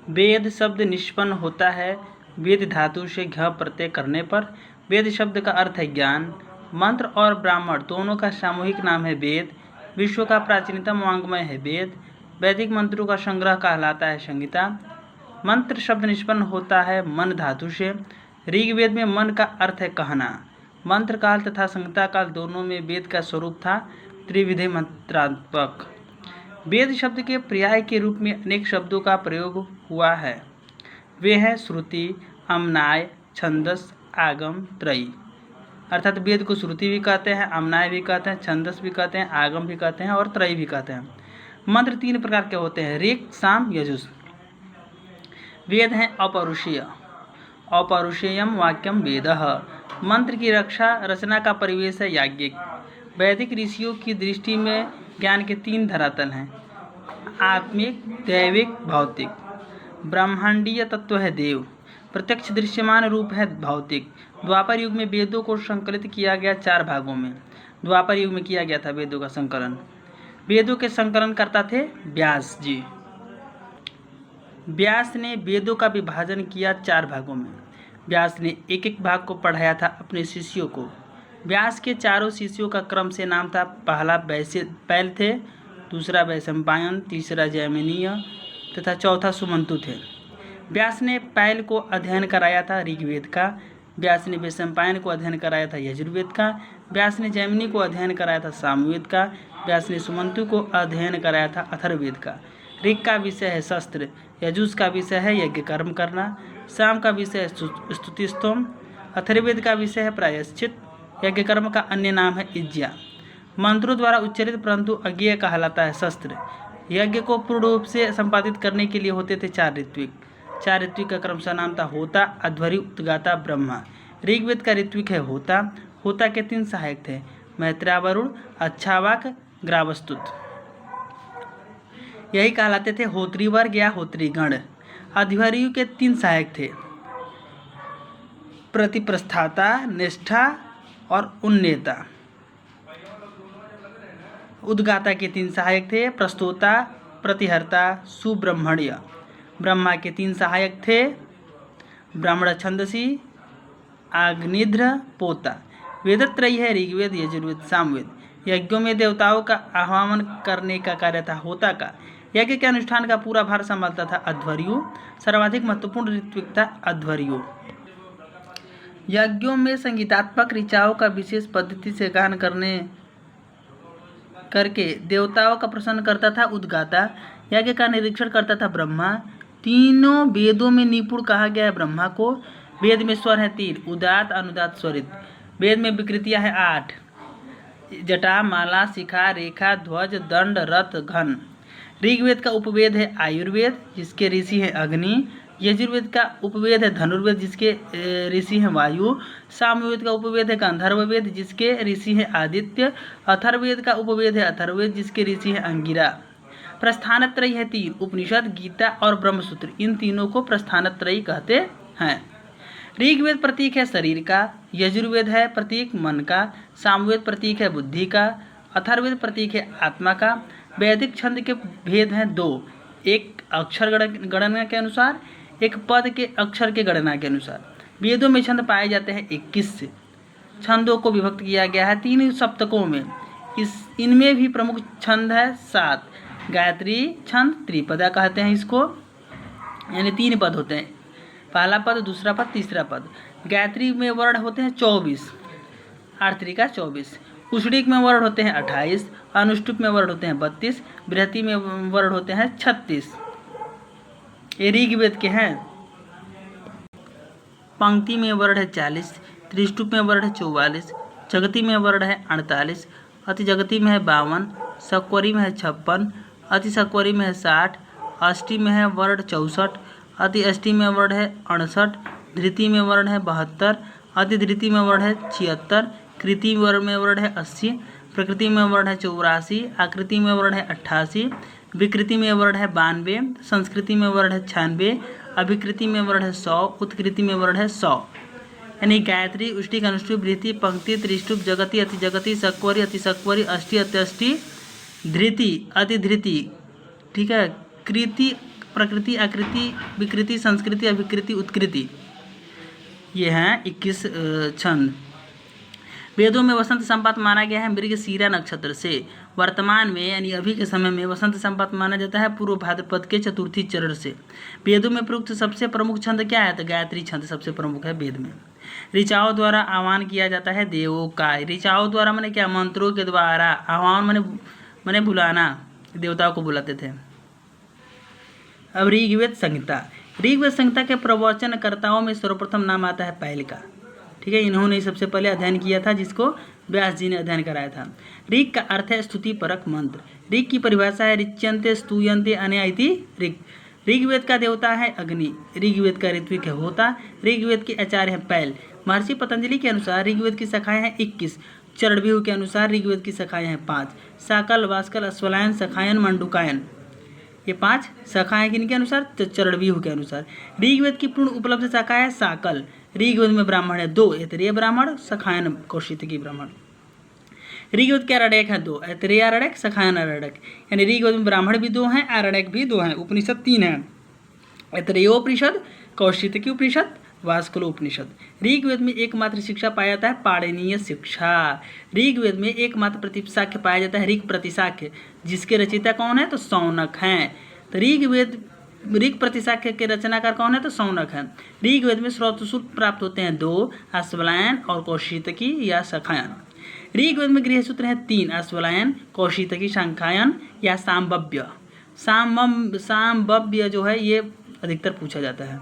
वेद शब्द निष्पन्न होता है वेद धातु से घ प्रत्यय करने पर। वेद शब्द का अर्थ है ज्ञान। मंत्र और ब्राह्मण दोनों का सामूहिक नाम है वेद। विश्व का प्राचीनतम वाङ्मय है वेद। वैदिक मंत्रों का संग्रह कहलाता है संहिता। मंत्र शब्द निष्पन्न होता है मन धातु से। ऋग्वेद में मन का अर्थ है कहना। मंत्र काल तथा संहिता काल दोनों में वेद का स्वरूप था त्रिविधि मंत्रात्मक। वेद शब्द के पर्याय के रूप में अनेक शब्दों का प्रयोग हुआ है। वे हैं श्रुति, अमनाय, छंदस, आगम, त्रयी। अर्थात वेद को श्रुति भी कहते हैं, अमनाय भी कहते हैं, छंदस भी कहते हैं, आगम भी कहते हैं और त्रयी भी कहते हैं। मंत्र 3 प्रकार के होते हैं, ऋक्, साम, यजुः। वेद हैं अपौरुषेय। अपौरुषेयम वाक्यम वेदः। मंत्र की रचना का परिवेश है याज्ञिक। वैदिक ऋषियों की दृष्टि में ज्ञान के 3 धरातल हैं, आत्मिक, दैविक, भौतिक। ब्रह्मांडीय तत्व है देव, प्रत्यक्ष दृश्यमान रूप है भौतिक। द्वापर युग में वेदों को संकलित किया गया 4 भागों में। द्वापर युग में किया गया था वेदों का संकलन। वेदों के संकलन करता थे व्यास जी। व्यास ने वेदों का विभाजन किया 4 भागों में। व्यास ने एक एक भाग को पढ़ाया था अपने शिष्यों को। व्यास के चारों शिष्यों का क्रम से नाम था, पहला पैल थे, दूसरा वैशंपायन, तीसरा जैमिनीय तथा चौथा सुमंतु थे। व्यास ने पैल को अध्ययन कराया था ऋग्वेद का। व्यास ने वैशंपायन को अध्ययन कराया था यजुर्वेद का। व्यास ने जैमिनी को अध्ययन कराया था सामवेद का। व्यास ने सुमंतु को अध्ययन कराया था अथर्ववेद का। ऋग का विषय है शस्त्र, यजुष का विषय है यज्ञ कर्म करना, साम का विषय है स्तुति स्तोम, अथर्ववेद का विषय है प्रायश्चित, यज्ञ कर्म का अन्य नाम है इज्या। मंत्रों द्वारा उच्चरित परंतु अज्ञेय कहलाता है शस्त्र। यज्ञ को पूर्ण रूप से संपादित करने के लिए होते थे 4 ऋत्विक। 4 ऋत्विक का क्रमशः नाम था होता, अध्वर्यु, उद्गाता, ब्रह्मा। ऋग्वेद का ऋत्विक है होता। होता के 3 सहायक थे, मैत्रावरुण, अच्छावाक, ग्रावस्तुत। यही कहलाते थे होत्री वर्ग या होत्रीगण। अध्वर्यु के 3 सहायक थे, प्रतिप्रस्थाता, निष्ठा और उन्नेता। उद्गाता के 3 सहायक थे, प्रस्तोता, प्रतिहर्ता, सुब्रह्मण्य। ब्रह्मा के 3 सहायक थे, ब्राह्मण, छंदसी, आग्निध्र, पोता। वेदत्रयी है ऋग्वेद, यजुर्वेद, सामवेद। यज्ञों में देवताओं का आह्वान करने का कार्य था होता का। यज्ञ के अनुष्ठान का पूरा भार संभालता था अध्वर्यु। सर्वाधिक महत्वपूर्ण ऋत्विक था अध्वर्यु। यज्ञों में संगीतात्मक ऋचाओं का विशेष पद्धति से गान करके देवताओं का प्रसन्न करता था उद्गाता। यज्ञ का निरीक्षण करता था ब्रह्मा। तीनों वेदों में निपुण कहा गया है ब्रह्मा को। वेद में स्वर है 3, उदात, अनुदात, स्वरित। वेद में विकृतियां हैं 8, जटा, माला, शिखा, रेखा, ध्वज, दंड, रथ, घन। ऋग्वेद का उपवेद है आयुर्वेद, जिसके ऋषि हैं अग्नि। यजुर्वेद का उपवेद है धनुर्वेद, जिसके ऋषि हैं वायु। सामवेद का उपवेद है गंधर्ववेद, जिसके ऋषि हैं आदित्य। अथर्ववेद का उपवेद है अथर्ववेद, जिसके ऋषि हैं अंगिरा। प्रस्थानत्रयी है 3, उपनिषद, गीता और ब्रह्मसूत्र। इन तीनों को प्रस्थानत्रयी कहते हैं। ऋग्वेद प्रतीक है शरीर का, यजुर्वेद है प्रतीक मन का, सामवेद प्रतीक है बुद्धि का, अथर्ववेद प्रतीक है आत्मा का। वैदिक छंद के भेद हैं 2, एक अक्षर गणना के अनुसार, एक पद के अक्षर के गणना के अनुसार। वेदों में छंद पाए जाते हैं 21 से। छंदों को विभक्त किया गया है 3 सप्तकों में। इनमें भी प्रमुख छंद है 7। गायत्री छंद, त्रिपदा कहते हैं इसको, यानी 3 पद होते हैं, पहला पद, दूसरा पद, तीसरा पद। गायत्री में वर्ण होते हैं 24, 8 का 24। उष्णिक में वर्ण होते हैं 28, अनुष्टुप में वर्ण होते हैं 32, बृहति में वर्ण होते हैं 36। ये ऋग्वेद के हैं। पंक्ति में वर्ण है 40, त्रिष्टुप में वर्ण है 44, जगती में वर्ण है 48, अति जगती में है 52, सक्वरी में है 56, अति सक्वरी में है 60, अष्टी में है वर्ण 64, अति अष्टी में वर्ण है 68, धृति में वर्ण है 72, अति धृति में वर्ण है 76, कृति वर्ण में वर्ण है 80, प्रकृति में वर्ण है 84, आकृति में वर्ण है 88, विकृति में वर्ण है 92, संस्कृति में वर्ण है 96, अभिकृति में वर्ण है 100, उत्कृति में वर्ण है 100। यानी गायत्री, उष्टिक, अनुष्टुप, बृहति, पंक्ति, त्रिष्टुप, जगती, अति जगती, सक्वरी, अति सक्वरी, अष्टी, अति अष्टी, धृति, अति धृति, ठीक है, कृति, प्रकृति, आकृति, विकृति, संस्कृति, अभिकृति, उत्कृति। ये हैं 21 छंद। वेदों में वसंत संपात माना गया है मृगशीरा नक्षत्र से। वर्तमान में यानी अभी के समय में वसंत संपात माना जाता है पूर्व भाद्रपद के चतुर्थी चरण से। वेदों में प्रयुक्त सबसे प्रमुख छंद क्या है? तो गायत्री छंद सबसे प्रमुख है वेद में। ऋचाओं द्वारा आह्वान किया जाता है देवों का। ऋचाओं द्वारा माने क्या? मंत्रों के द्वारा। आह्वान माने बुलाना, देवताओं को बुलाते थे। अब ऋग्वेद संहिता। ऋग्वेद संहिता के प्रवचनकर्ताओं में सर्वप्रथम नाम आता है पैल का। ठीक है, इन्होंने सबसे पहले अध्ययन किया था, जिसको व्यास जी ने अध्ययन कराया था। ऋग का अर्थ है स्तुति परक मंत्र। ऋग की परिभाषा है ऋच्यन्ते स्तूयन्ते अनया इति ऋग। ऋग्वेद का देवता है अग्नि। ऋग्वेद का ऋत्विक है होता। ऋग्वेद के आचार्य हैं पैल। महर्षि पतंजलि के अनुसार ऋग्वेद की शाखाएं हैं 21। चरणव्यूह के अनुसार ऋग्वेद की शाखाएं हैं 5। साकल, वास्कल, अश्वलायन, सखायन, मंडूकायन। ये 5 शाखाएं किनके अनुसार? चरणव्यूह के अनुसार। ऋग्वेद की पूर्ण उपलब्ध शाखा है साकल। ऋग्वेद में ब्राह्मण है 2, ऐतरेय ब्राह्मण, सखायन कौशितकी ब्राह्मण। ऋग्वेद के आरण्यक है 2, ऐतरेय आरण्यक, सखायन आरण्यक। यानी ऋग्वेद में ब्राह्मण भी 2 हैं, आरण्यक भी 2 हैं। उपनिषद 3 हैं, ऐतरेयोपनिषद, कौशितकी उपनिषद, वास्कलोपनिषद। ऋग्वेद में एकमात्र शिक्षा पाया जाता है पाणिनीय शिक्षा। ऋग्वेद में एकमात्र प्रतिशाख्य पाया जाता है ऋग प्रतिशाख्य, जिसके रचयिता कौन है? तो शौनक हैं। तो ऋग प्रतिशाख्य के रचनाकार कौन है? तो शौनक है। ऋग्वेद में स्रोत सूत्र प्राप्त होते हैं 2, अश्वलायन और कौशितकी या सखायन। ऋग्वेद में गृह सूत्र हैं 3, अश्वलायन, कौशितकी, शंखायन या सामबव्य। सामबव्य जो है ये अधिकतर पूछा जाता है।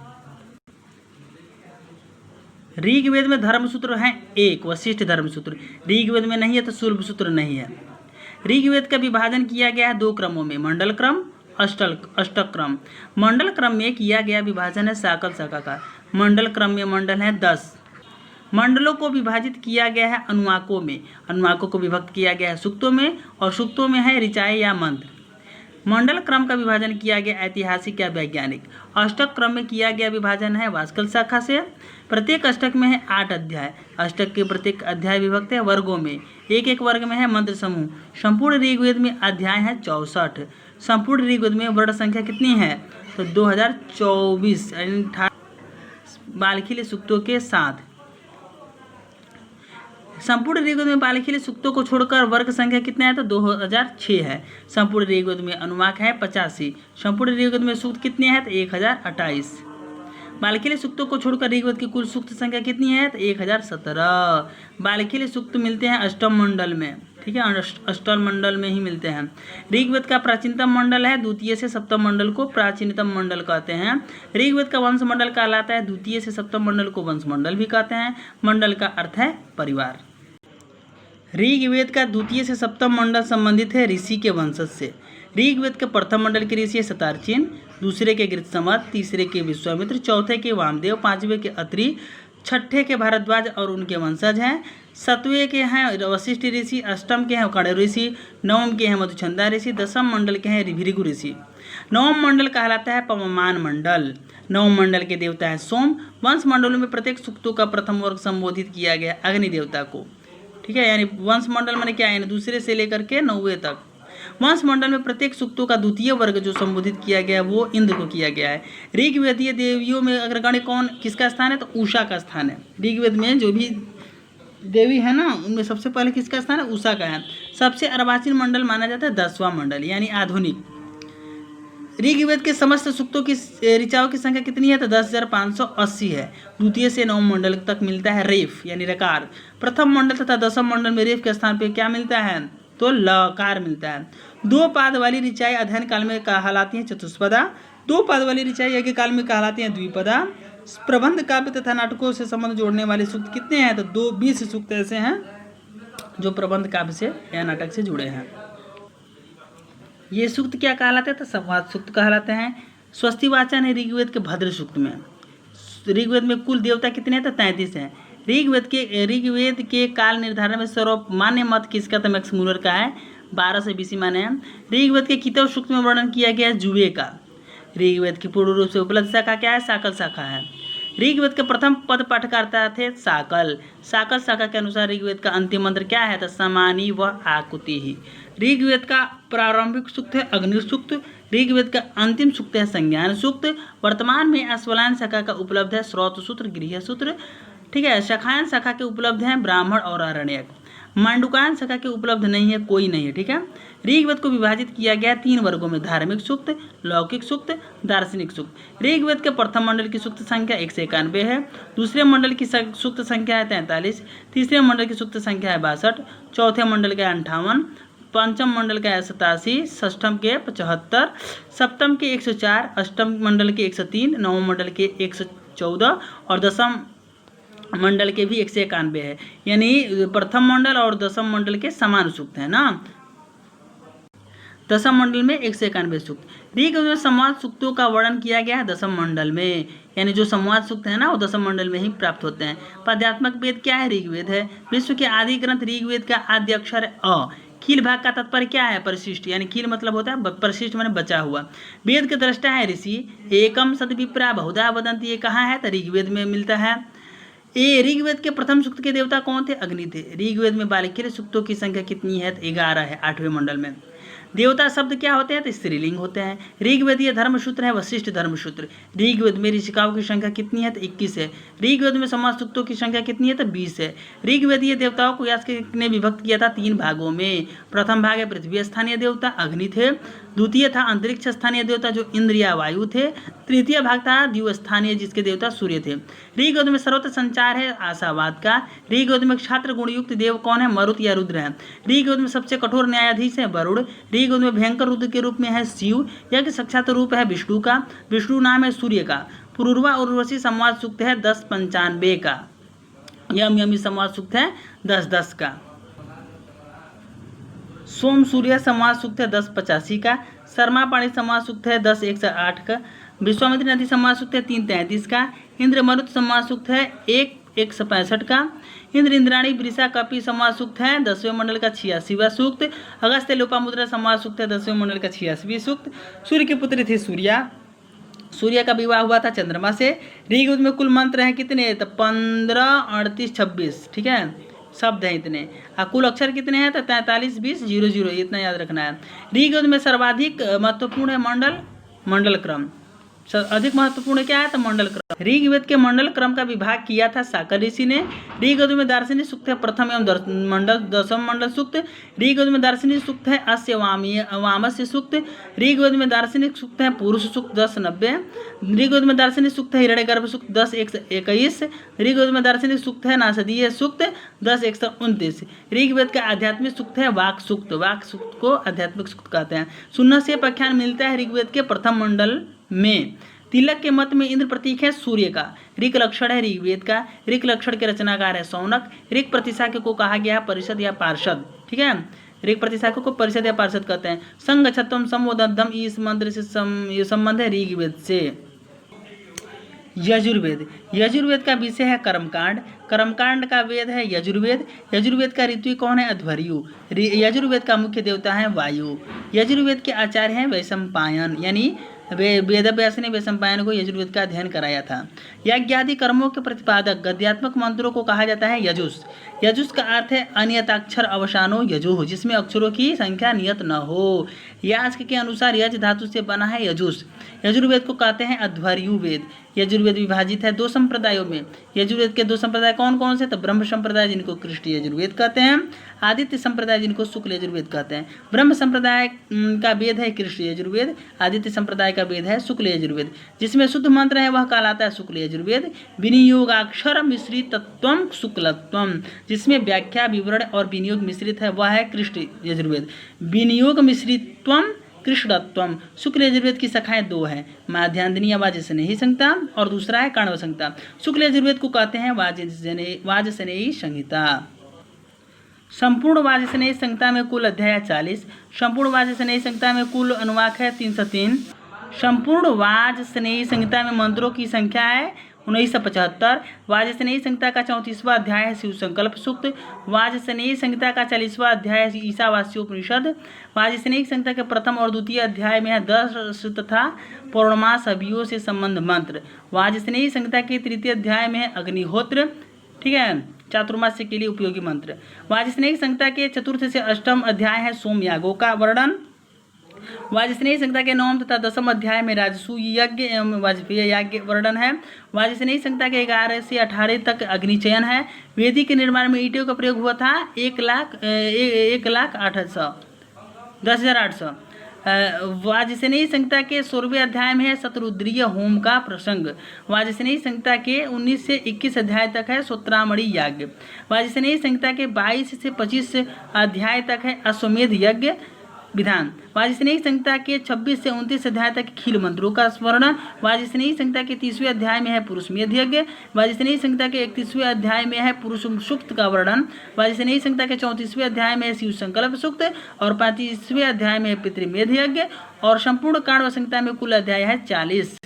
ऋग्वेद में धर्मसूत्र हैं 1, वशिष्ठ धर्मसूत्र। ऋग्वेद में नहीं है तो शुल्ब सूत्र नहीं है। ऋग्वेद का विभाजन किया गया है 2 क्रमों में, मंडल क्रम, अष्टक क्रम। मंडल क्रम में किया गया विभाजन है साकल शाखा का। मंडल क्रम में मंडल है 10। मंडलों को विभाजित किया गया है अनुवाकों में। अनुवाकों को विभक्त किया गया है सूक्तों में, और सूक्तों में है ऋचाएं या मंत्र। मंडल क्रम का विभाजन किया गया ऐतिहासिक या वैज्ञानिक। अष्टक क्रम में किया गया विभाजन है वास्कल शाखा से। प्रत्येक अष्टक में है 8 अध्याय। अष्टक के प्रत्येक अध्याय विभक्त है वर्गों में। एक वर्ग में है मंत्र समूह। संपूर्ण ऋग्वेद में अध्याय है 64। संपूर्ण ऋग्वेद में वर्ण संख्या कितनी है? तो 2024 बालखिल सूक्तों के साथ। संपूर्ण ऋग्वेद में बालखिल सूक्तों को छोड़कर वर्ग संख्या कितना है? तो 2006 है। संपूर्ण ऋग्वेद में अनुवाक है 85। संपूर्ण ऋग्वेद में सूक्त कितने हैं? तो 1028। बालखिल सूक्तों को छोड़कर ऋग्वेद की कुल सूक्त संख्या कितनी है? तो 1017। बालखिल सूक्त मिलते हैं अष्टम मंडल में। ठीक है, अष्टम मंडल में ही मिलते हैं। ऋग्वेद का प्राचीनतम मंडल है, द्वितीय से सप्तम मंडल को प्राचीनतम मंडल कहते हैं। ऋग्वेद का वंश मंडल कहलाता है, द्वितीय से सप्तम मंडल को वंश मंडल भी कहते हैं। मंडल का अर्थ है परिवार। ऋग्वेद का द्वितीय से सप्तम मंडल संबंधित है ऋषि के वंशज से। ऋग्वेद के प्रथम मंडल के ऋषि शतार्चिन, दूसरे के गृत्समत, तीसरे के विश्वामित्र, चौथे के वामदेव, पांचवें के अत्रि, छठे के भारद्वाज और उनके वंशज हैं। सतवें के हैं वशिष्ठ ऋषि, अष्टम के हैं कण्व ऋषि, नवम के हैं मधुचंदा ऋषि, दसम मंडल के हैं भृगु ऋषि। नवम मंडल कहलाता है पवमान मंडल। नवम मंडल के देवता है सोम। वंश मंडलों में प्रत्येक सूक्तों का प्रथम वर्ग संबोधित किया गया अग्नि देवता को। ठीक है, यानी वंश मंडल माने क्या है? दूसरे से लेकर के 9वें तक। वंश मंडल में प्रत्येक सूक्तों का द्वितीय वर्ग जो संबोधित किया गया वो इंद्र को किया गया है। ऋग्वेदीय देवियों में अग्रगण्य कौन किसका स्थान है? तो उषा का स्थान है। ऋग्वेद में जो भी देवी है ना, उनमें सबसे पहले किसका स्थान है? उषा का है। सबसे अर्वाचीन मंडल माना जाता है 10वां मंडल, यानी आधुनिक। ऋग्वेद के समस्त सूक्तों की ऋचाओं की संख्या कितनी है? तो 10,580 है। द्वितीय से 9 मंडल तक मिलता है रेफ यानी रकार। प्रथम मंडल तथा 10वें मंडल में रेफ के स्थान पे क्या मिलता है? तो लकार मिलता है। 2 पाद वाली ऋचाएं अध्ययन काल में कहलाती हैं चतुष्पदा। 2 पाद वाली ऋचाएं यज्ञ काल में कहलाती हैं द्विपदा। प्रबंध काव्य तथा नाटकों से संबंध जोड़ने वाले सूक्त कितने हैं? तो 20 सूक्त ऐसे हैं जो प्रबंध काव्य से या नाटक से जुड़े हैं। ये सूक्त क्या कहलाते हैं? तो संवाद सूक्त कहलाते हैं। स्वस्ति वाचन है ऋग्वेद के भद्र सूक्त में। ऋग्वेद में कुल देवता कितने हैं? तो 33 हैं। ऋग्वेद के काल निर्धारण में सर्वमान्य मत किसका? तो मैक्स मूलर का है। 12 से 20 माने हैं। ऋग्वेद के कितव सूक्त में वर्णन किया गया है जुए का। ऋग्वेद की पूर्ण रूप से उपलब्ध शाखा क्या है? साकल शाखा है। ऋग्वेद के प्रथम पद पाठकर्ता थे साकल। साकल शाखा के अनुसार ऋग्वेद का अंतिम मंत्र क्या है? तो समानी व आकुति ही। ऋग्वेद का प्रारंभिक सूक्त है अग्नि सूक्त। ऋग्वेद का अंतिम सूक्त है संज्ञान सूक्त। वर्तमान में अस्वलायन शाखा का उपलब्ध है श्रौत सूत्र, गृह सूत्र। ठीक है, शाखायन शाखा के उपलब्ध हैं ब्राह्मण और आरण्यक। मांडुकायन शाखा के उपलब्ध नहीं है, कोई नहीं है। ठीक है, ऋग्वेद को विभाजित किया गया 3 वर्गों में, धार्मिक सूक्त, लौकिक सूक्त, दार्शनिक सूक्त। ऋग्वेद के प्रथम मंडल की सूक्त संख्या 191 है, दूसरे मंडल की सूक्त संख्या है 43, तीसरे मंडल की सूक्त संख्या है 62, चौथे मंडल का 58, पंचम मंडल का है 87, षष्ठम के 75, सप्तम के 104, अष्टम मंडल के 103, नवम मंडल के 114 और दसम मंडल के भी 191 है। यानी प्रथम मंडल और दसम मंडल के समान सूक्त है ना। दसम मंडल में 191 सूक्त। ऋग्वेद में संवाद सूक्तों का वर्णन किया गया है दसम मंडल में, यानी जो संवाद सूक्त है ना वो दसम मंडल में ही प्राप्त होते हैं। पद्यात्मक वेद क्या है? ऋग्वेद है। विश्व के आदि ग्रंथ ऋग्वेद का आद्य अक्षर है अ। खील भाग का तात्पर्य क्या है? परिशिष्ट, यानी खील मतलब होता है परिशिष्ट माने बचा हुआ। वेद के दृष्टा है ऋषि। एकम सद्विप्रा बहुधा वदंती, ये कहाँ है? तो ऋग्वेद में मिलता है। ऋग्वेद के प्रथम सूक्त के देवता कौन थे? अग्नि थे। ऋग्वेद में बालिकेय सूक्तों की संख्या कितनी है? 11 है 8वें मंडल में। देवता शब्द क्या होते हैं? तो स्त्रीलिंग होते हैं। ऋग्वेदीय धर्मसूत्र है वशिष्ठ धर्मसूत्र। ऋग्वेद में ऋषिकाओं की संख्या कितनी है? तो 21 है। ऋग्वेद में समाज सूक्तों की संख्या कितनी है? तो 20 है। ऋग्वेदीय देवताओं को व्यास ने विभक्त किया था 3 भागों में। प्रथम भाग है पृथ्वी स्थानीय देवता अग्नि थे, द्वितीय था अंतरिक्ष स्थानीय देवता जो इंद्र या वायु थे, तृतीय भाग था द्यू स्थानीय जिसके देवता सूर्य थे। ऋग्वेद में सर्वत्र संचार है आशावाद का। ऋग्वेद में छात्र गुणयुक्त देव कौन है? मरुत या रुद्र है। ऋग्वेद में सबसे कठोर न्यायाधीश है वरुण। ऋग्वेद में भयंकर रुद्र के रूप में है शिव, यह कि साक्षात रूप है विष्णु का। विष्णु नाम है सूर्य का। पुरुरवा और उर्वशी संवाद सूक्त है 1095 का। यम यमी संवाद सूक्त है 1010 का। सोम सूर्य संवाद सूक्त है 1085 का। शर्मा पाणी संवाद सूक्त है 10-108 का। विश्वामित्री नदी संवाद सूक्त है 333 का। इंद्र मरुत संवाद सूक्त है 165 का। इंद्र इंद्राणी वृषा कपि संवाद सूक्त है 10वें मंडल का 86वां सूक्त। अगस्त्य लोपामुद्रा संवाद सूक्त है 10वें मंडल का 86वीं सूक्त। सूर्य की पुत्री थी सूर्या। सूर्य का विवाह हुआ था चंद्रमा से। ऋग्वेद में कुल मंत्र हैं कितने? तो 15, 38, 26। ठीक है, शब्द हैं इतने। कुल अक्षर कितने हैं? तो 43, 20, 00, इतना याद रखना है। ऋग्वेद में सर्वाधिक महत्वपूर्ण है मंडल क्रम। अधिक महत्वपूर्ण क्या है? तो मंडल क्रम। ऋग्वेद के मंडल क्रम का विभाग किया था शाकर ऋषि ने। ऋग्वेद में दार्शनिक सूक्त है प्रथम एवं दसम मंडल सूक्त। ऋग्वेद में दार्शनिक सूक्त है अस्य वामस्य सूक्त। ऋग्वेद में दार्शनिक सूक्त है पुरुष सूक्त 1090। ऋग्वेद में दार्शनिक सूक्त है हिरण्यगर्भ सूक्त 10-121। ऋग्वेद में दार्शनिक सूक्त है नासदीय सूक्त 10-129। ऋग्वेद का आध्यात्मिक सूक्त है वाक सूक्त। वाक सूक्त को आध्यात्मिक सूक्त कहते हैं। शून्य से व्याख्यान मिलता है ऋग्वेद के प्रथम मंडल में। तिलक के मत में इंद्र प्रतीक है सूर्य का। ऋक लक्षण है ऋग्वेद का। ऋक लक्षण के रचनाकार है शौनक। ऋक प्रतिशाख्य को कहा गया है परिषद या पार्षद। ठीक है, ऋक प्रतिशाख्य को परिषद या पार्षद कहते हैं। संघ छत्वम संबोधम, इस मंत्र से संबंध है ऋग्वेद से। यजुर्वेद। यजुर्वेद का विषय है कर्मकांड। कर्मकांड का वेद है यजुर्वेद। यजुर्वेद का ऋतु कौन है? अध्वर्यु। यजुर्वेद का मुख्य देवता है वायु। यजुर्वेद के आचार्य हैं वैशंपायन, यानी वेदव्यास ने वैशंपायन को यजुर्वेद का अध्ययन कराया था। यज्ञ आदि कर्मों के प्रतिपादक गद्यात्मक मंत्रों को कहा जाता है यजुष। यजुष का अर्थ है अनियताक्षर अवसानो यजुः, जिसमें अक्षरों की संख्या नियत न हो। यास्क के अनुसार यज धातु से बना है यजुष। यजुर्वेद को कहते हैं अध्वर्यु वेद। यजुर्वेद विभाजित है 2 संप्रदायों में। यजुर्वेद के 2 संप्रदाय कौन कौन से? तो ब्रह्म संप्रदाय जिनको कृष्ण यजुर्वेद कहते हैं, आदित्य संप्रदाय जिनको शुक्ल यजुर्वेद कहते हैं। ब्रह्म संप्रदाय का वेद है कृष्ण यजुर्वेद, आदित्य संप्रदाय का वेद है शुक्ल यजुर्वेद। जिसमें शुद्ध मंत्र है वह कहलाता है शुक्ल यजुर्वेद। विनियोगाक्षर मिश्रितत्वम शुक्लत्वम, जिसमें व्याख्या विवरण और विनियोग मिश्रित है वह है कृष्ण यजुर्वेद। विनियोग मिश्रित्वम कृष्णत्वम। शुक्ल यजुर्वेद की शाखाएं 2 हैं, माध्यान्दिनी वाजसनेयी संहिता और दूसरा है काण्व संहिता। शुक्ल यजुर्वेद को कहते हैं वाजसनेयी संहिता। संपूर्ण वाजसनेयी संहिता में कुल अध्याय 40। संपूर्ण वाजसनेयी संहिता में कुल अनुवाक है 303। संपूर्ण वाजसनेयी संहिता में मंत्रों की संख्या है 1975। वाजसनेयी संहिता का 34वां अध्याय है शिव संकल्प सूक्त। वाजसनेयी संहिता का 40वां अध्याय है ईशावास्योपनिषद। वाजसनेयी संहिता के प्रथम और द्वितीय अध्याय में है 10 तथा पौर्णमास अभियो से संबंध मंत्र। वाजसनेयी संहिता के तृतीय अध्याय में है अग्निहोत्र। ठीक है, चातुर्मास्य के लिए उपयोगी मंत्र। वाजसनेयी संहिता के 4th से 8th अध्याय है सोम यागों का वर्णन। वाजस्नेही संहिता के 9 तथा 10 अध्याय में राजसूय यज्ञ एवं वाजपेय यज्ञ वर्णन है। वाजस्नेही संहिता के 11 से 18 तक अग्निचयन है। वेदी के निर्माण में ईंटों का प्रयोग हुआ था 1,10,800। वाजस्नेही संहिता के 16वें अध्याय में है शतरुद्रीय होम का प्रसंग। वाजस्नेही संहिता के 19 से 21 अध्याय तक है सूत्रामणि यज्ञ। वाजस्नेही संहिता के 22 से 25 अध्याय तक है अश्वमेध यज्ञ विधान। वाजस्नेही संहिता के 26 से 29 अध्याय तक खील मंत्रों का वर्णन। वाजस्नेही संहिता के 30वें अध्याय में है पुरुषमेध यज्ञ। वाजस्नेही संहिता के 31वें अध्याय में है पुरुष सूक्त का वर्णन। वाजस्नेही संहिता के 34वें अध्याय में है शिव संकल्प सूक्त और 35वें अध्याय में है पितृमेध यज्ञ। और संपूर्ण काण्व संहिता में कुल अध्याय है 40।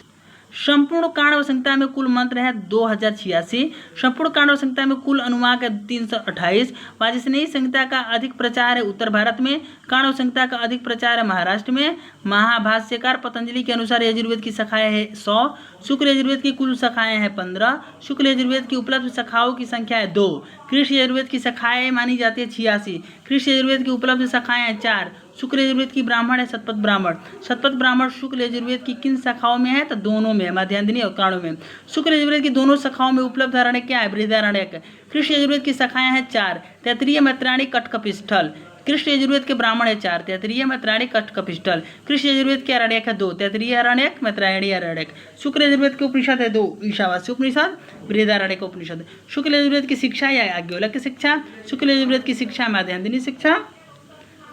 संपूर्ण काण्व संहिता में कुल मंत्र है 2086। संपूर्ण काण्व संहिता में कुल अनुवाक है 328। वाजस्नेही संहिता का अधिक प्रचार है उत्तर भारत में। काण्व संहिता का अधिक प्रचार है महाराष्ट्र में। महाभाष्यकार पतंजलि के अनुसार यजुर्वेद की शाखाएं है 100। शुक्ल यजुर्वेद की कुल शाखाएं हैं 15। शुक्ल यजुर्वेद की उपलब्ध शाखाओं की संख्या है 2। कृष्ण यजुर्वेद की शाखाएं मानी जाती है 86। कृष्ण यजुर्वेद की उपलब्ध शाखाएं हैं 4। शुक्ल यजुर्वेद की ब्राह्मण है शतपथ ब्राह्मण। शतपथ ब्राह्मण शुक्ल यजुर्वेद की किन शाखाओं में है? तो दोनों में, मध्यांजनी और काण्व में। शुक्ल यजुर्वेद की दोनों शाखाओं में उपलब्ध अरण्यक क्या है? बृहदारण्यक। कृष्ण यजुर्वेद की शाखाएं हैं 4। तैत्तिरीय, मैत्रायणी, कटकपिष्ठल। कृष्ण यजुर्वेद के ब्राह्मण है 4। तैत्तिरीय, मैत्रायणी, कटकपिष्ठल। कृष्ण यजुर्वेद के अरण्यक है 2। तैत्तिरीय अरण्यक, मैत्रायणी अरण्यक। शुक्ल यजुर्वेद के उपनिषद है 2। ईशावास्य उपनिषद, बृहदारण्यक उपनिषद। शुक्ल यजुर्वेद की शिक्षा या याज्ञवल्क्य शिक्षा। शुक्ल यजुर्वेद की शिक्षा मध्यांजनी शिक्षा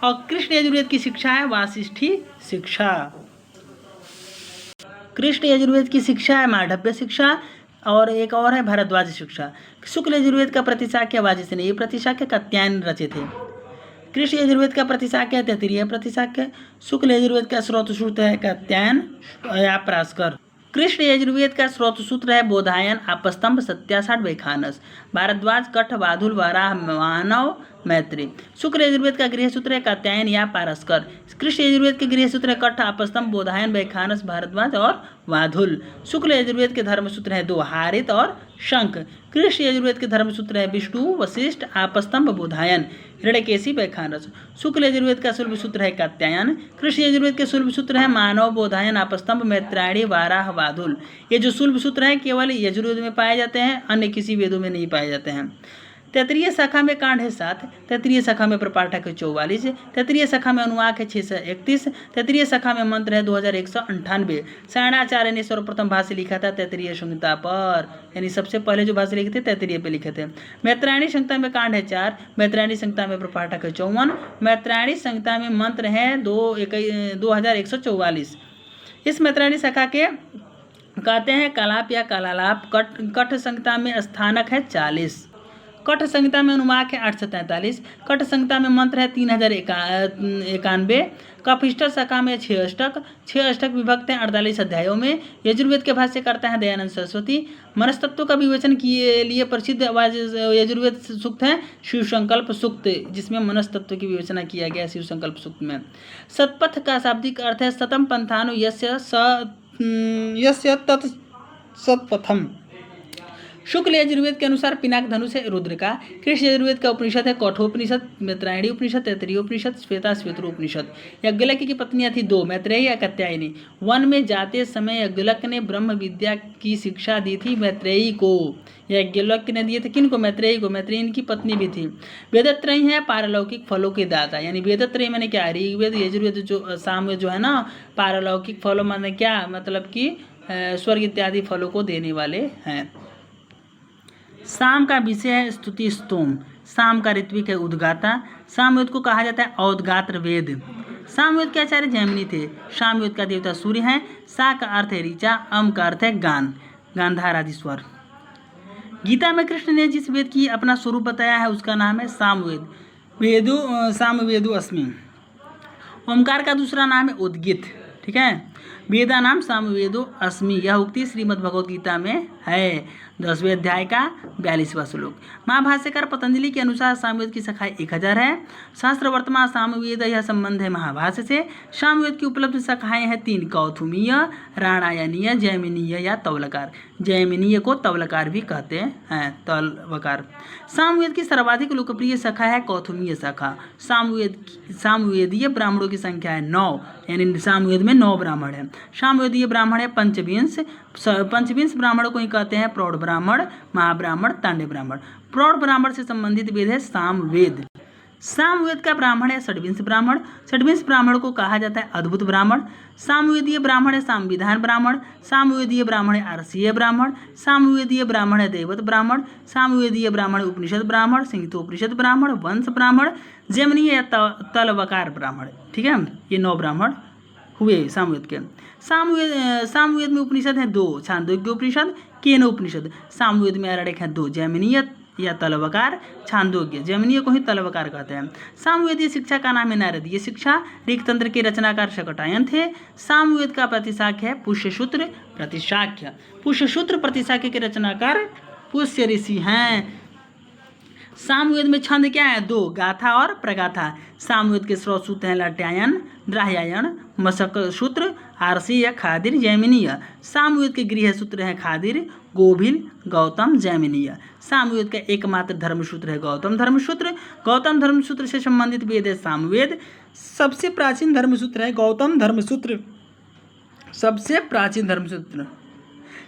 और कृष्ण यजुर्वेद की शिक्षा है वासिष्ठी शिक्षा। कृष्ण यजुर्वेद की शिक्षा है मांडव्य शिक्षा और एक और है भारद्वाज शिक्षा। शुक्ल यजुर्वेद का प्रतिशाख्य वाजस्नेही प्रतिशाख्य कात्यायन रचित है। कृष्ण यजुर्वेद का प्रतिशाख्य है तैत्तिरीय प्रतिशाख्य। शुक्ल यजुर्वेद का स्रोत सूत्र है कात्यायन या पराशकर। कृष्ण यजुर्वेद का स्रोत सूत्र है बोधायन, आपस्तंभ, सत्यासाठ, वैखानस। भारद्वाज, कठ, वाधुल, वराह, मानव, मैत्री। शुक्ल यजुर्वेद का गृह सूत्र है कात्यायन या पारस्कर। कृष्ण यजुर्वेद के गृह सूत्र है कठ, आपस्तंभ, बोधायन, वैखानस, भारद्वाज और वाधुल। शुक्ल यजुर्वेद के धर्म सूत्र है 2, हारित और शंख। कृष्ण यजुर्वेद के धर्म सूत्र है विष्णु, वशिष्ठ, आपस्तंभ, बोधायन, हिरण्यकेशी, वैखानस। शुक्ल यजुर्वेद का शुल्ब सूत्र है कात्यायन। कृष्ण यजुर्वेद के शुल्ब सूत्र है मानव, बोधायन, आपस्तंभ, मैत्रायणी, वाराह, वाधुल। ये जो शुल्ब सूत्र हैं केवल यजुर्वेद में पाए जाते हैं, अन्य किसी वेदों में नहीं पाए जाते हैं। तैत्तिरीय शाखा में कांड है 7। तैत्तिरीय शाखा में प्रपाठक है 44। तैत्तिरीय शाखा में अनुवाक है 631। तैत्तिरीय शाखा में मंत्र है 2198। सायणाचार्य ने सर्वप्रथम भाष्य लिखा था तैत्तिरीय संहिता पर, यानी सबसे पहले जो भाष्य लिखे थे तैत्तिरीय पे लिखे थे। मैत्रायणी संहिता में कांड है 4। मैत्रायणी संहिता में प्रपाठक है 54। मैत्रायणी संहिता में मंत्र है 2144। इस मैत्रायणी शाखा के कहते हैं कलाप या कलालाप। कठ संहिता में स्थानक है 40। कठ संहिता में अनुवाक है 843। कठ संहिता में मंत्र है 3091। कपिष्ठ शाखा में 6 अष्टक। 6 अष्टक विभक्त हैं 48 अध्यायों में। यजुर्वेद के भाष्य करता है दयानंद सरस्वती। मनस्तत्व का विवेचन के लिए प्रसिद्ध यजुर्वेद सूक्त है शिव संकल्प सूक्त, जिसमें मनस्तत्व की विवेचना किया गया शिव संकल्प सूक्त में। सतपथ का शाब्दिक अर्थ है सतम पंथानु यस्य तत् सतपथम। शुक्ल यजुर्वेद के अनुसार पिनाक धनुष है रुद्र का। कृष्ण यजुर्वेद का उपनिषद है कठोपनिषद, मैत्रायणी उपनिषद, तैत्तिरीय उपनिषद, श्वेता श्वेतरो उपनिषद। याज्ञवल्क्य की पत्नियां थी 2, मैत्रेयी या कात्यायनी। वन में जाते समय याज्ञवल्क्य ने ब्रह्म विद्या की शिक्षा दी थी मैत्रेयी को। याज्ञवल्क्य ने दिए थे किनको? मैत्रेयी को। मैत्रेयी इनकी पत्नी भी थी। वेदत्रयी है पारलौकिक फलों के दाता, यानी वेदत्रयी मैंने क्या, ऋग्वेद, यजुर्वेद, जो सामवेद जो है ना, पारलौकिक फलों माने क्या, मतलब कि स्वर्ग इत्यादि फलों को देने वाले हैं। साम का विषय है स्तुति स्तोम। साम का ऋत्विक है उद्गाता। सामवेद को कहा जाता है औदगात्र वेद। सामवेद के आचार्य जैमिनी थे। सामवेद का देवता सूर्य है। सा का अर्थ है ऋचा, अम का अर्थ है गान, गांधार आदि स्वर। गीता में कृष्ण ने जिस वेद की अपना स्वरूप बताया है उसका नाम है सामवेद। सामवेदो अस्मि। ओमकार का दूसरा नाम है उद्गित, ठीक है। वेदानाम सामवेदो अस्मि, यह उक्ति श्रीमद् भगवद गीता में है। 10वें अध्याय का 42वां श्लोक। महाभाष्यकार पतंजलि के अनुसार सामवेद की शाखाएं 1000 है। शास्त्र वर्तमान सामवेद यह संबंध है महाभाष्य से। सामवेद की उपलब्ध शाखाएं हैं 3, कौथुमीय, राणायनीय, जैमिनीय या तवलकार। जैमिनीय को तवलकार भी कहते हैं, तवलकार। सामवेद की सर्वाधिक लोकप्रिय शाखा है कौथुमीय शाखा। सामवेदीय ब्राह्मणों की संख्या है 9, यानी सामवेद में 9 ब्राह्मण है। सामवेदीय ब्राह्मण है पंचविंश ब्राह्मणों को ही कहते हैं प्रौढ़ ब्राह्मण, महाब्राह्मण, तांडव ब्राह्मण। प्रौढ़ ब्राह्मण से संबंधित वेद है सामवेद। सामवेद का ब्राह्मण है षड्विंश ब्राह्मण। षड्विंश ब्राह्मण को कहा जाता है अद्भुत ब्राह्मण। सामवेदीय ब्राह्मण है सामविधान ब्राह्मण। सामवेदीय ब्राह्मण है आरसीय ब्राह्मण। सामवेदीय ब्राह्मण है दैवत ब्राह्मण। सामवेदीय ब्राह्मण उपनिषद ब्राह्मण, संहितोपनिषद ब्राह्मण, वंश ब्राह्मण, जैमिनीय या तलवकार ब्राह्मण। ठीक है, ये 9 ब्राह्मण हुए सामवेद के। सामवेद में उपनिषद है 2, छांदोग्य उपनिषद, केन उपनिषद। सामवेद में आरण्यक है 2, जैमिनीय या तलवकार, छांदोग्य। जैमिनीय को ही तलवकार कहते हैं। सामवेदीय शिक्षा का नाम है नारदीय शिक्षा। ऋक्तंत्र के रचनाकार शकटायन थे। सामवेद का प्रतिशाख्य है पुष्यसूत्र प्रतिशाख्य। पुष्यसूत्र प्रतिशाख्य के रचनाकार पुष्य ऋषि हैं। सामवेद में छंद क्या है? 2, गाथा और प्रगाथा। सामवेद के स्रोत सूत्र हैं लट्यायन, द्राह्यायन, मशक सूत्र, आरसी या खादिर, जैमिनीय। सामवेद के गृह सूत्र हैं खादिर, गोभिल, गौतम, जैमिनीय। सामवेद का एकमात्र धर्मसूत्र है गौतम धर्मसूत्र। गौतम धर्मसूत्र से संबंधित वेद है सामवेद। सबसे प्राचीन धर्मसूत्र है गौतम धर्मसूत्र, सबसे प्राचीन धर्मसूत्र।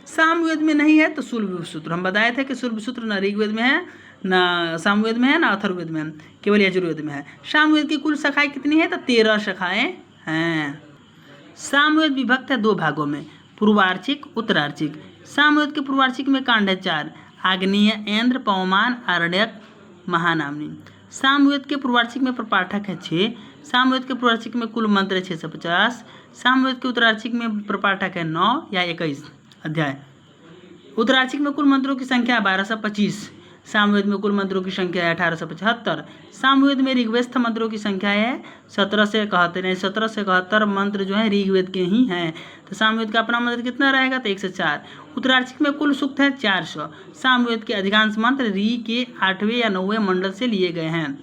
सामवेद में नहीं है तो सुलभ सूत्र। हम बताए थे कि सुलभ सूत्र न ऋग्वेद में है, न सामवेद में है, न अथर्ववेद में है, केवल यजुर्वेद में है। सामवेद की कुल शाखाएं कितनी है? तो 13 शाखाएं हैं। सामवेद विभक्त है 2 भागों में, पूर्वार्चिक, उत्तरार्चिक। सामवेद के पूर्वार्चिक में कांड है 4, आग्नेय, ऐन्द्र, पवमान, आरण्यक, महानामनी। सामवेद के पूर्वार्चिक में प्रपाठक है 6। सामवेद के पूर्वार्चिक में कुल मंत्र है 650। सामवेद के उत्तरार्चिक में प्रपाठक है 9 या 21 अध्याय। उत्तरार्चिक में कुल मंत्रों की संख्या है 1225। सामवेद में कुल मंत्रों की संख्या है 1875। सामवेद में ऋग्वेद मंत्रों की संख्या है 17 से 71। 17 से 71 मंत्र जो है ऋग्वेद के ही हैं। तो सामवेद का अपना मंत्र कितना रहेगा? तो 104। उत्तरार्चिक में कुल सूक्त है 400। सामवेद के अधिकांश मंत्र ऋ के 8वें या 9वें मंडल से लिए गए हैं।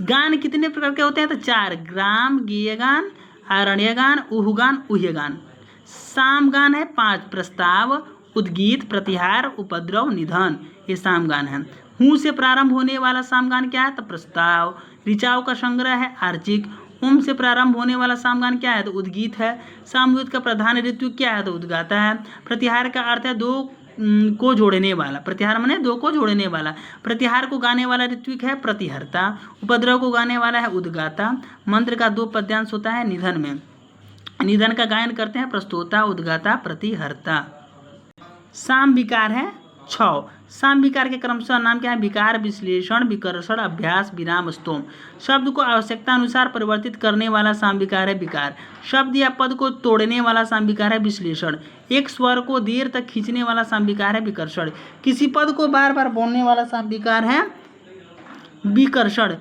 गान कितने प्रकार के होते हैं? तो 4, ग्राम, गेयगान, आरण्यगान, उहुगान, उह्यगान। सामगान है 5, प्रस्ताव, उद्गीत, प्रतिहार, उपद्रव, निधन। ये सामगान है। हूँ से प्रारंभ होने वाला सामगान क्या है? तो प्रस्ताव। ऋचाओं का संग्रह है आर्चिक। ओम से प्रारंभ होने वाला सामगान क्या है? तो उद्गीत है। सामवेद का प्रधान ऋतु क्या है? तो उद्गाता है। प्रतिहार का अर्थ है 2 को जोड़ने वाला। प्रतिहार माने 2 को जोड़ने वाला। प्रतिहार को गाने वाला ऋत्विक है प्रतिहर्ता। उपद्रव को गाने वाला है उद्गाता। मंत्र का 2 पद्यांश होता है निधन में। निधन का गायन करते हैं प्रस्तोता, उद्गाता, प्रतिहर्ता। साम विकार है 6। साम विकार के क्रमशः नाम क्या है? विकार, विश्लेषण, विकर्षण, अभ्यास, विराम, स्तोम। शब्द को आवश्यकता अनुसार परिवर्तित करने वाला साम विकार है विकार। शब्द या पद को तोड़ने वाला साम विकार है विश्लेषण। एक स्वर को देर तक खींचने वाला साम विकार है विकर्षण। किसी पद को बार बार बोलने वाला साम विकार है विकर्षण।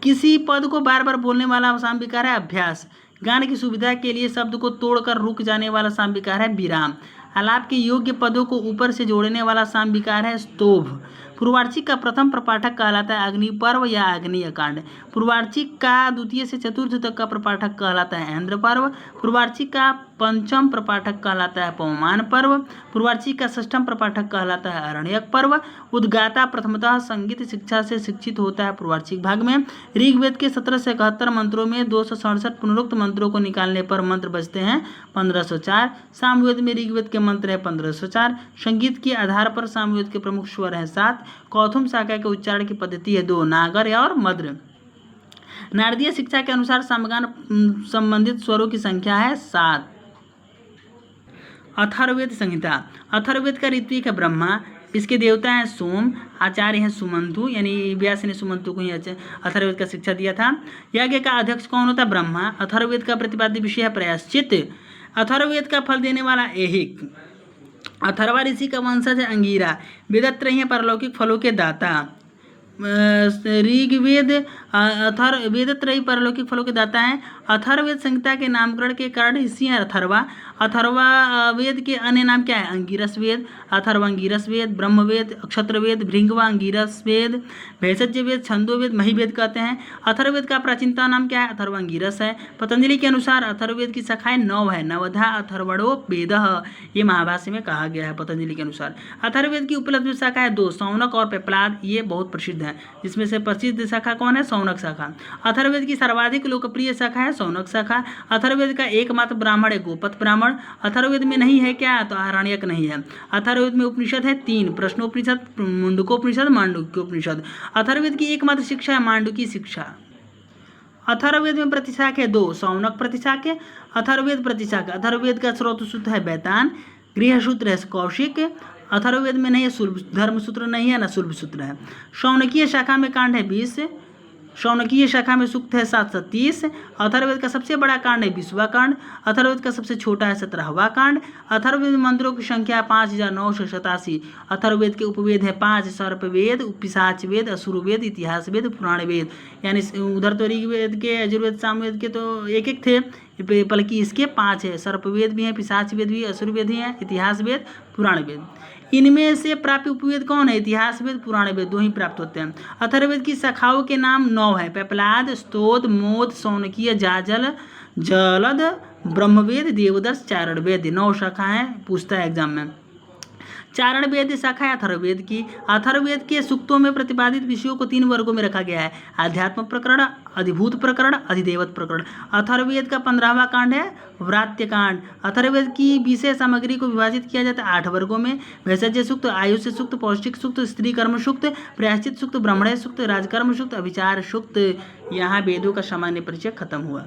किसी पद को बार बार बोलने वाला साम विकार है अभ्यास। गान की सुविधा के लिए शब्द को तोड़कर रुक जाने वाला साम विकार है विराम। आलाप के योग्य पदों को ऊपर से जोड़ने वाला साम विकार है स्तोभ। पूर्वार्चिक का प्रथम प्रपाठक कहलाता है अग्नि पर्व या आग्नेय कांड। पूर्वार्चिक का द्वितीय से चतुर्थ तक का प्रपाठक कहलाता है ऐन्द्र पर्व। पूर्वार्चिक का पंचम प्रपाठक कहलाता है पवमान पर्व। पूर्वार्चिक का षष्ठम प्रपाठक कहलाता है आरण्यक पर्व। उद्गाता प्रथमतः संगीत शिक्षा से शिक्षित होता है पूर्वार्चिक भाग में। ऋग्वेद के 17 से 71 मंत्रों में 267 पुनरुक्त मंत्रों को निकालने पर मंत्र बचते हैं 1504। सामवेद में ऋग्वेद के मंत्र है 1504। संगीत के आधार पर सामवेद के प्रमुख स्वर हैं 7। कौथुम शाखा के उच्चारण की पद्धति है 2, नागर और मद्र। नारदीय शिक्षा के अनुसार सामगान संबंधित स्वरों की संख्या है 7। अथर्ववेद संहिता। अथर्ववेद का ऋत्विक है ब्रह्मा। इसके देवता हैं सोम। आचार्य हैं सुमंतु, यानी व्यास ने सुमंतु को ही अथर्ववेद का शिक्षा दिया था। यज्ञ का अध्यक्ष कौन होता है? ब्रह्मा। अथर्ववेद का प्रतिपाद्य विषय है प्रायश्चित। अथर्ववेद का फल देने वाला ऐहिक। अथर्वा ऋषि का वंशज है अंगीरा। वेदत्रयी हैं पारलौकिक फलों के दाता। ऋग्वेद वेदत्रयी पारलौकिक फलों के दाता हैं। अथर्ववेद संहिता के नामकरण के कारण इसी है अथर्वा। अथर्वा वेद के अन्य नाम क्या है? अंगिरस वेद, अथर्वांगिरस वेद, ब्रह्मवेद, क्षत्रवेद, भृंगवा अंगिरस वेद, भेषज वेद, छंदोवेद, महिवेद कहते हैं। अथर्ववेद का प्राचीनतम नाम क्या है? अथर्वांगिरस है। पतंजलि के अनुसार अथर्ववेद की शाखाएं 9 है। नवधा अथर्वणो वेदः, ये महाभाष्य में कहा गया है पतंजलि के अनुसार। अथर्ववेद की उपलब्ध शाखा है 2, शौनक और पेपलाद, ये बहुत प्रसिद्ध है। जिसमें से प्रसिद्ध शाखा कौन है? शौनक शाखा। अथर्ववेद की सर्वाधिक लोकप्रिय शाखा है शौनक शाखा। अथर्ववेद का एकमात्र ब्राह्मण है गोपथ ब्राह्मण। अथर्ववेद में नहीं है क्या? तो आरण्यक नहीं है। अथर्ववेद में उपनिषद है 3, प्रश्नोपनिषद, मुंडकोपनिषद, मांडुक्योपनिषद। अथर्ववेद की एकमात्र शिक्षा है मांडुकी शिक्षा। अथर्ववेद में प्रतिशाख है 2, शौनक प्रतिशाख है, अथर्ववेद प्रतिशाख। अथर्ववेद का स्रोत सूत्र है बैतान, गृहसूत्र है कौशिक। अथर्ववेद में नहीं है धर्मसूत्र नहीं है, न शुल्ब सूत्र है। शौनकीय शाखा में कांड है 20, शौनकीय शाखा में सूक्त है 730। अथर्ववेद का सबसे बड़ा कांड है 20वां कांड। अथर्ववेद का सबसे छोटा है 17वां कांड। अथर्ववेद मंत्रों की संख्या 5987। अथर्ववेद के उपवेद है 5, सर्पवेद, पिशाच वेद, असुरवेद, इतिहास वेद, पुराण वेद। यानी उधर तो ऋग्वेद के, यजुर्वेद, सामवेद के तो एक एक थे, बल्कि इसके 5 है। सर्पवेद भी है, पिशाच वेद भी, असुरवेद भी है, इतिहास वेद, पुराण वेद। इनमें से प्राप्त उपवेद कौन है? इतिहास वेद, पुराण वेद, 2 ही प्राप्त होते हैं। अथर्ववेद की शाखाओं के नाम 9 है। पेपलाद, स्तोद, मोद, शौनकीय, जाजल, जलद, ब्रह्मवेद, देवदस, चारण वेद, 9 शाखाएं पूछता है एग्जाम में। चारण वेद शाखा है अथर्ववेद की। अथर्ववेद के सूक्तों में प्रतिपादित विषयों को 3 वर्गों में रखा गया है: आध्यात्म प्रकरण, अधिभूत प्रकरण, अधिदेवत प्रकरण। अथर्ववेद का 15वां कांड है व्रात्य कांड। अथर्ववेद की विषय सामग्री को विभाजित किया जाता है 8 वर्गों में: भेषज सूक्त, आयुष्य सूक्त, पौष्टिक सूक्त, स्त्री कर्म सूक्त, प्रायश्चित सूक्त, ब्राह्मण सूक्त, राजकर्म सूक्त, अभिचार सूक्त। यहाँ वेदों का सामान्य परिचय खत्म हुआ।